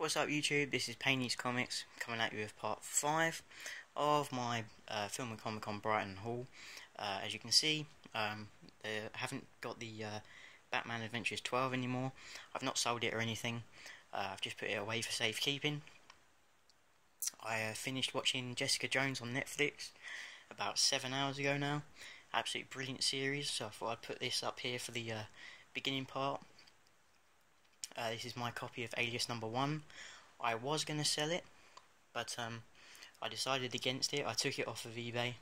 What's up YouTube, this is Uncanny Comics coming at you with part 5 of my Film and Comic Con Brighton haul. As you can see, I haven't got the Batman Adventures 12 anymore. I've not sold it or anything, I've just put it away for safekeeping. I finished watching Jessica Jones on Netflix about 7 hours ago now. Absolutely brilliant series, so I thought I'd put this up here for the beginning part. This is my copy of Alias number 1. I was going to sell it, but I decided against it. I took it off of eBay. I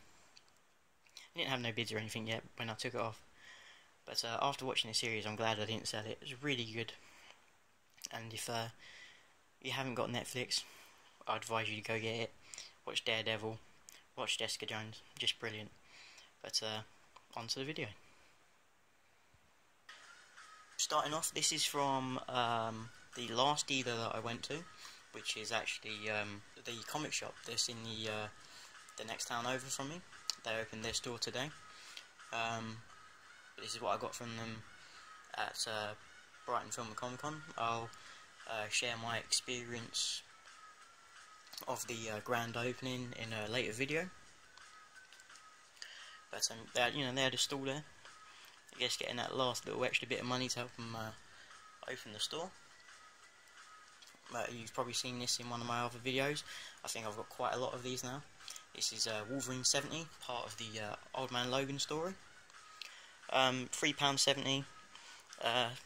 didn't have no bids or anything yet when I took it off. But after watching the series, I'm glad I didn't sell it. It was really good. And if you haven't got Netflix, I advise you to go get it. Watch Daredevil, watch Jessica Jones. Just brilliant. But on to the video. Starting off, this is from the last dealer that I went to, which is actually the comic shop that's in the next town over from me. They opened their store today. This is what I got from them at Brighton Film and Comic Con. I'll share my experience of the grand opening in a later video. But they had a stall there. I guess getting that last little extra bit of money to help them open the store. You've probably seen this in one of my other videos. I think I've got quite a lot of these now. This is Wolverine 70, part of the Old Man Logan story. £3.70.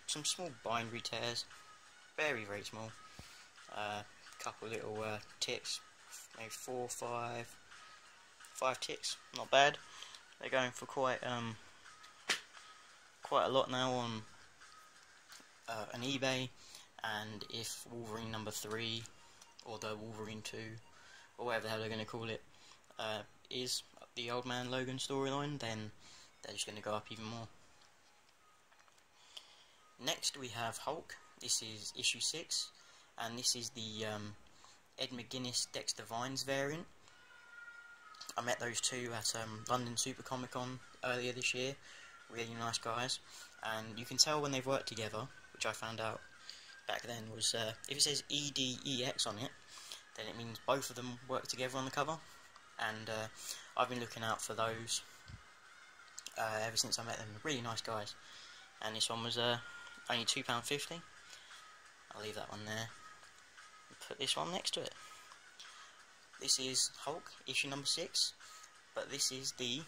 Some small bindery tears. Very, very small. Couple little ticks. Maybe 4, 5 ticks. Not bad. They're going for quite a lot now on eBay, and if Wolverine number 3 or the Wolverine 2 or whatever the hell they're going to call it is the Old Man Logan storyline, then they're just going to go up even more. Next we have Hulk. This is issue 6, and this is the Ed McGuinness Dexter Vines variant. I met those two at London Super Comic Con earlier this year. Really nice guys, and you can tell when they've worked together, which I found out back then was if it says EDEX on it, then it means both of them work together on the cover, and I've been looking out for those ever since I met them. Really nice guys, and this one was only £2.50. I'll leave that one there and put this one next to it. This is Hulk, issue number 6, but this is the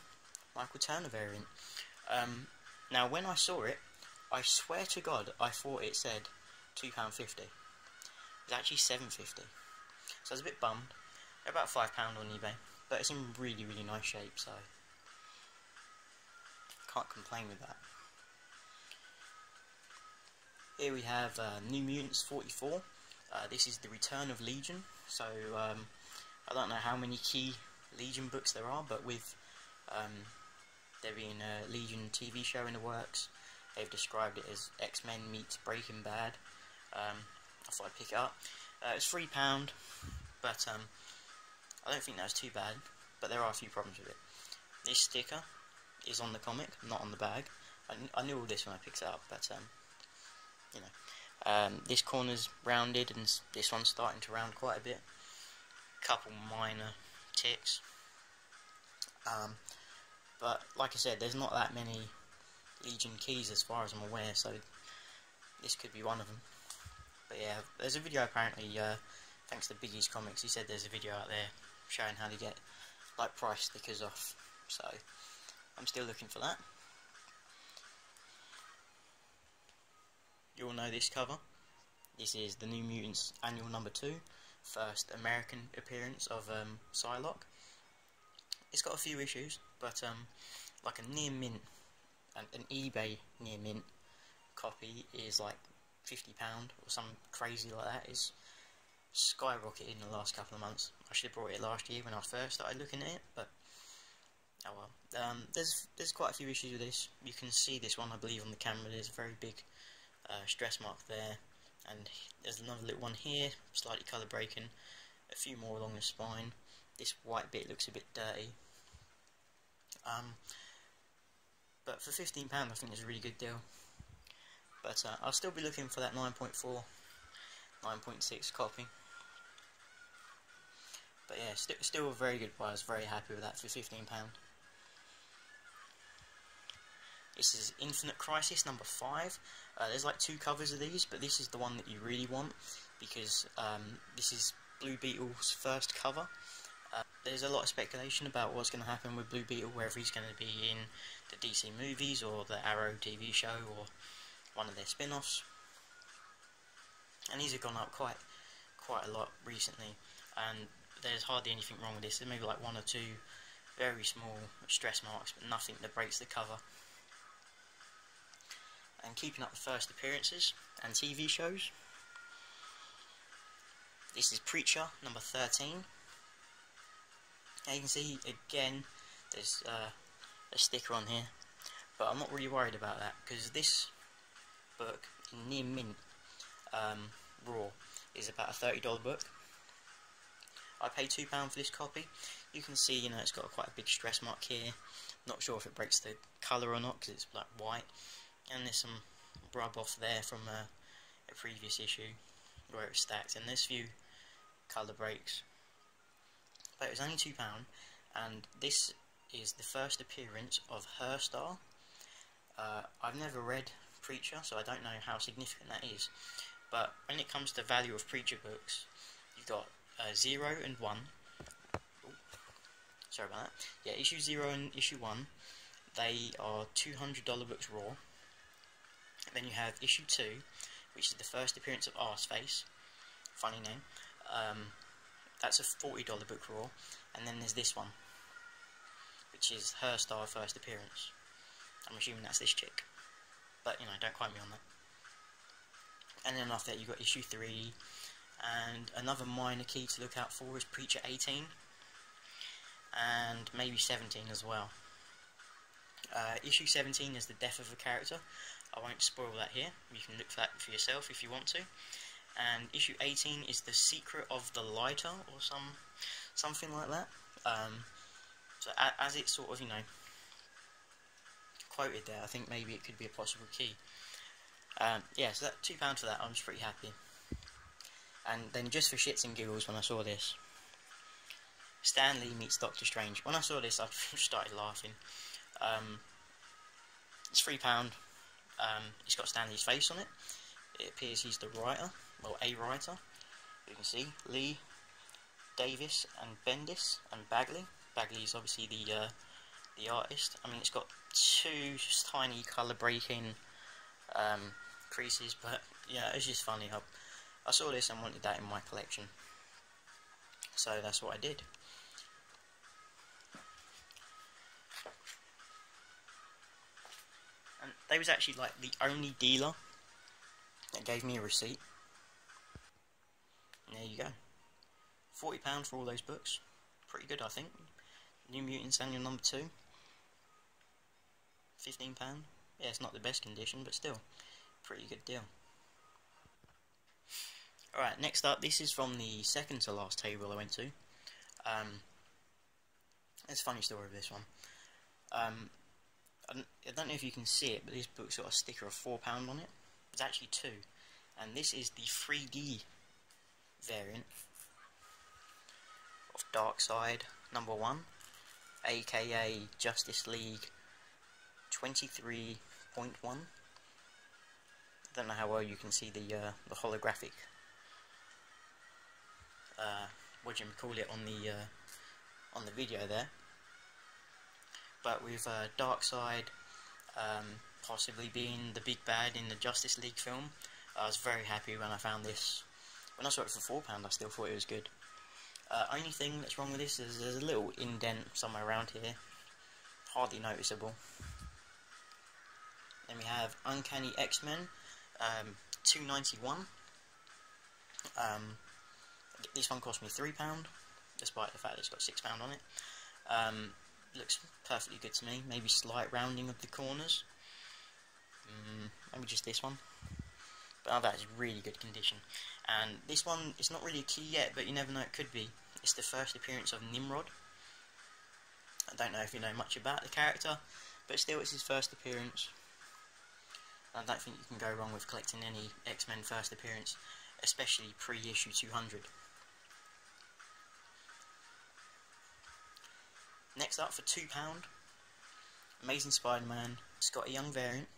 Michael Turner variant. Now when I saw it, I swear to God, I thought it said £2.50. It's actually £7.50. So I was a bit bummed. They're about £5 on eBay, but it's in really, really nice shape, so can't complain with that. Here we have New Mutants 44. This is the Return of Legion. So I don't know how many key Legion books there are, but with there being a Legion TV show in the works, they've described it as X-Men meets Breaking Bad. I thought I'd pick it up. It's £3, but I don't think that's too bad, but there are a few problems with it. This sticker is on the comic, not on the bag. I knew all this when I picked it up, but you know, this corner's rounded and this one's starting to round quite a bit. Couple minor ticks. But like I said, there's not that many Legion keys as far as I'm aware, so this could be one of them. But yeah, there's a video apparently, thanks to Biggie's Comics. He said there's a video out there showing how to get like price stickers off, so I'm still looking for that. You all know this cover. This is the New Mutants Annual number 2, first American appearance of Psylocke. It's got a few issues, but like a near mint, an eBay near mint copy is like £50 or something crazy like that. It's skyrocketed in the last couple of months. I should have brought it last year when I first started looking at it, but oh well. There's quite a few issues with this. You can see this one, I believe, on the camera. There's a very big stress mark there, and there's another little one here, slightly colour breaking. A few more along the spine. This white bit looks a bit dirty. But for £15 I think it's a really good deal. But I'll still be looking for that 9.4 9.6 copy. But yeah, still a very good buy. I was very happy with that for £15. This is Infinite Crisis number 5. There's like 2 covers of these, but this is the one that you really want, because this is Blue Beetle's first cover. There's a lot of speculation about what's going to happen with Blue Beetle, whether he's going to be in the DC movies or the Arrow TV show or one of their spin-offs. And these have gone up quite a lot recently, and there's hardly anything wrong with this. There's maybe like 1 or 2 very small stress marks, but nothing that breaks the cover. And keeping up with first appearances and TV shows, this is Preacher number 13. Now you can see again there's a sticker on here, but I'm not really worried about that, because this book in near mint raw is about a $30 book. I paid £2 for this copy. You can see, you know, it's got quite a big stress mark here. Not sure if it breaks the colour or not, because it's like white. And there's some rub off there from a previous issue where it was stacked, and there's a few colour breaks. But it was only £2, and this is the first appearance of Her Star. I've never read Preacher, so I don't know how significant that is. But when it comes to value of Preacher books, you've got 0 and 1. Ooh, sorry about that. Yeah, issue 0 and issue 1, they are $200 books raw. Then you have issue 2, which is the first appearance of Arseface. Funny name. That's a $40 book raw. And then there's this one, which is Her Star first appearance. I'm assuming that's this chick, but you know, don't quote me on that. And then after that you've got issue 3, and another minor key to look out for is Preacher 18, and maybe 17 as well. Issue 17 is the death of a character. I won't spoil that here, you can look for that for yourself if you want to. And issue 18 is the Secret of the Lighter, or something like that. So as it's sort of, you know, quoted there, I think maybe it could be a possible key. Yeah, so that £2 for that, I was pretty happy. And then just for shits and giggles, when I saw this, Stan Lee meets Doctor Strange. When I saw this, I started laughing. It's £3. It's got Stan Lee's face on it. It appears he's the writer, well, a writer. You can see Lee, Davis, and Bendis, and Bagley. Bagley is obviously the artist. I mean, it's got 2 just tiny colour breaking creases, but yeah, it's just funny. I saw this and wanted that in my collection, so that's what I did. And they was actually like the only dealer that gave me a receipt. And there you go, £40 for all those books. Pretty good, I think. New Mutants Annual number 2, £15. Yeah, it's not the best condition, but still, pretty good deal. Alright, next up, this is from the second to last table I went to. There's a funny story with this one. I don't know if you can see it, but this book's got a sticker of £4 on it. It's actually 2. And this is the 3D variant of Darkseid number 1, aka Justice League 23.1. I don't know how well you can see the holographic, what do you call it, on the video there. But with Darkseid possibly being the big bad in the Justice League film, I was very happy when I found this. When I saw it for £4, I still thought it was good. Only thing that's wrong with this is there's a little indent somewhere around here, hardly noticeable. Then we have Uncanny XMen, $2.91. This one cost me £3, despite the fact that it's got £6 on it. Looks perfectly good to me. Maybe slight rounding of the corners. Maybe just this one. But that is really good condition. And this one, it's not really a key yet, but you never know, it could be. It's the first appearance of Nimrod. I don't know if you know much about the character, but still, it's his first appearance. I don't think you can go wrong with collecting any X-Men first appearance. especially pre-issue 200. Next up, for £2, Amazing Spider-Man. It's got a young variant.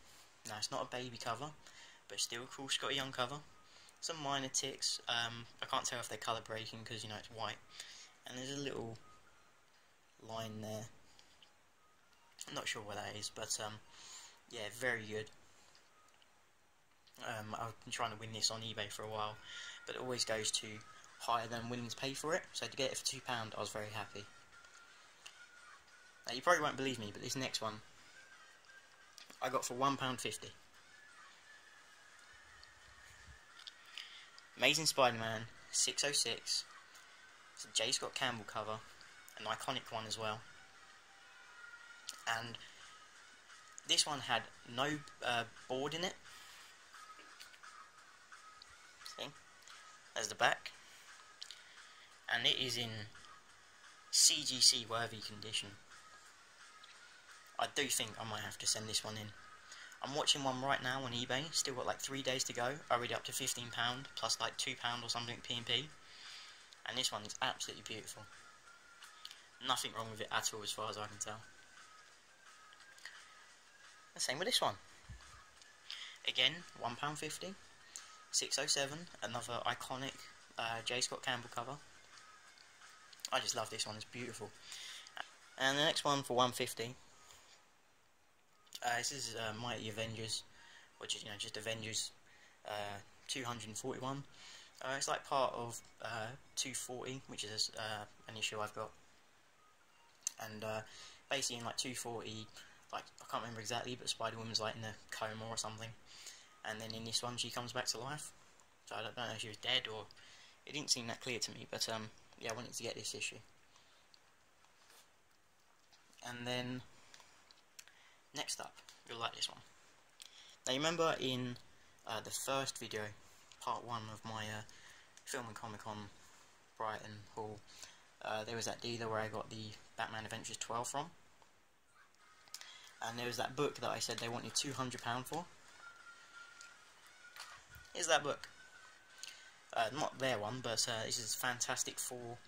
Now, it's not a baby cover, but still a cool Scotty Young cover. Some minor ticks. I can't tell if they're colour breaking because, you know, it's white. And there's a little line there. I'm not sure what that is, but yeah, very good. I've been trying to win this on eBay for a while, but it always goes to higher than willing to pay for it. So to get it for £2, I was very happy. Now, you probably won't believe me, but this next one I got for £1.50. Amazing Spider-Man 606. It's a J. Scott Campbell cover, an iconic one as well. And this one had no board in it. See? There's the back. And it is in CGC worthy condition. I do think I might have to send this one in. I'm watching one right now on eBay, still got like 3 days to go, already up to £15, plus like £2 or something P&P. And this one is absolutely beautiful. Nothing wrong with it at all as far as I can tell. The same with this one. Again, £1.50, 607, another iconic J. Scott Campbell cover. I just love this one, it's beautiful. And the next one for £1.50. This is Mighty Avengers, which is, you know, just Avengers 241. It's like part of 240, which is an issue I've got. And basically in like 240, like, I can't remember exactly, but Spider-Woman's like in a coma or something. And then in this one she comes back to life. So I don't know if she was dead or... It didn't seem that clear to me, but yeah, I wanted to get this issue. And then... next up, you'll like this one. Now, you remember in the first video, part 1 of my Film and Comic Con Brighton haul, there was that dealer where I got the Batman Adventures 12 from. And there was that book that I said they wanted £200 for. Here's that book. Not their one, but this is Fantastic Four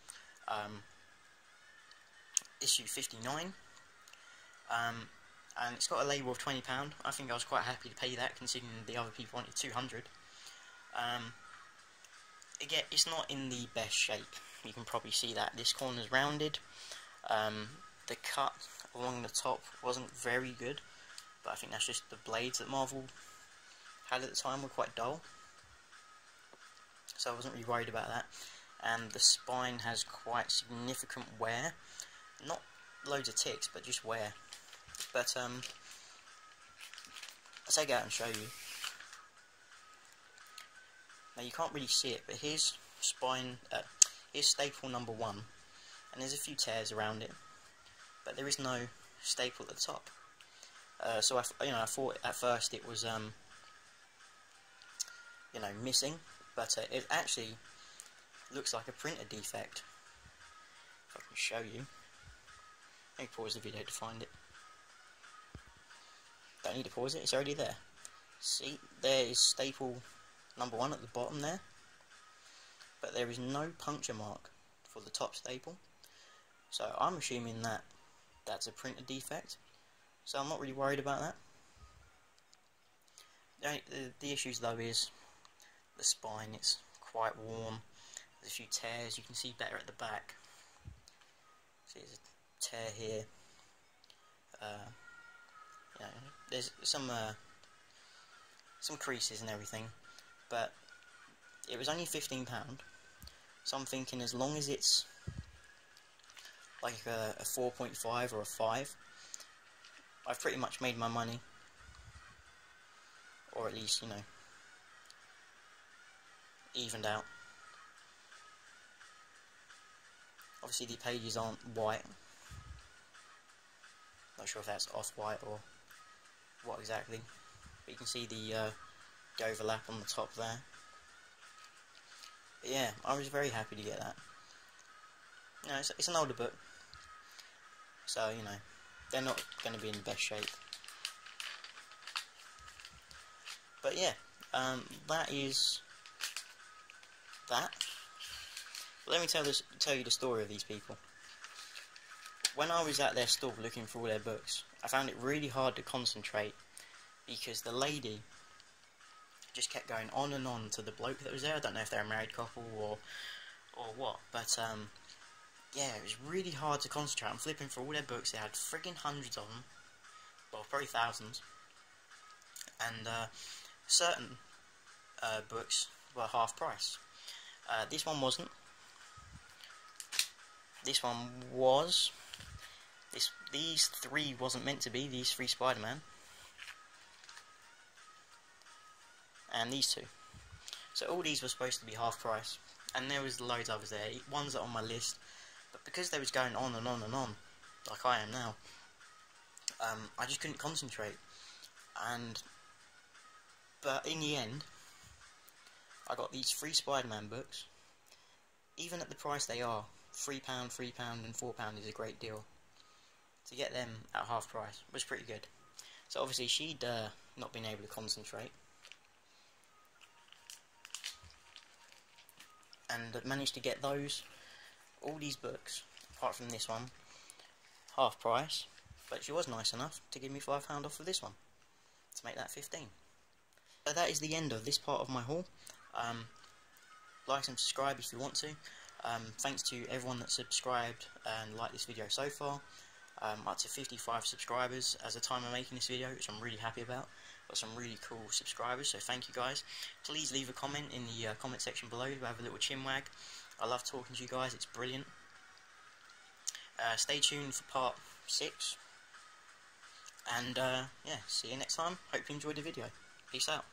issue 59. And it's got a label of £20. I think I was quite happy to pay that, considering the other people wanted 200. Again, it's not in the best shape. You can probably see that this corner's rounded. The cut along the top wasn't very good, but I think that's just the blades that Marvel had at the time were quite dull. So I wasn't really worried about that. And the spine has quite significant wear. Not loads of ticks, but just wear. But I'll take it out and show you. Now you can't really see it, but here's spine, here's staple number 1, and there's a few tears around it, but there is no staple at the top. So I thought at first it was missing, but it actually looks like a printer defect. If I can show you. Let me pause the video to find it. Don't need to pause it, it's already there. See, there is staple number 1 at the bottom there, but there is no puncture mark for the top staple, so I'm assuming that that's a printer defect, so I'm not really worried about that. The issues though is the spine, it's quite warm, there's a few tears, you can see better at the back. See, there's a tear here. There's some creases and everything, but it was only £15, so I'm thinking as long as it's like a 4.5 or a 5, I've pretty much made my money, or at least, evened out. Obviously the pages aren't white, not sure if that's off-white or what exactly, but you can see the overlap on the top there. But yeah, I was very happy to get that. It's an older book, so they're not going to be in the best shape. But yeah, that is that. But let me tell you the story of these people. When I was at their store looking for all their books, I found it really hard to concentrate because the lady just kept going on and on to the bloke that was there. I don't know if they're a married couple or what, but yeah, it was really hard to concentrate. I'm flipping through all their books. They had friggin' hundreds of them, well, probably thousands, and certain books were half price. This one wasn't. This one was. These three wasn't meant to be. These three Spider-Man, and these two. So all these were supposed to be half price, and there was loads of others there. Ones that are on my list, but because they was going on and on and on, like I am now, I just couldn't concentrate. But in the end, I got these 3 Spider-Man books. Even at the price they are, £3, £3 and £4 is a great deal. To get them at half price was pretty good. So obviously she'd not been able to concentrate, and managed to get all these books, apart from this one, half price. But she was nice enough to give me £5 off of this one, to make that 15. So that is the end of this part of my haul. Like and subscribe if you want to. Thanks to everyone that subscribed and liked this video so far. Up to 55 subscribers as the time of making this video, which I'm really happy about. Got some really cool subscribers, so thank you guys. Please leave a comment in the comment section below to have a little chinwag. I love talking to you guys, it's brilliant. Stay tuned for part 6. And yeah, see you next time. Hope you enjoyed the video. Peace out.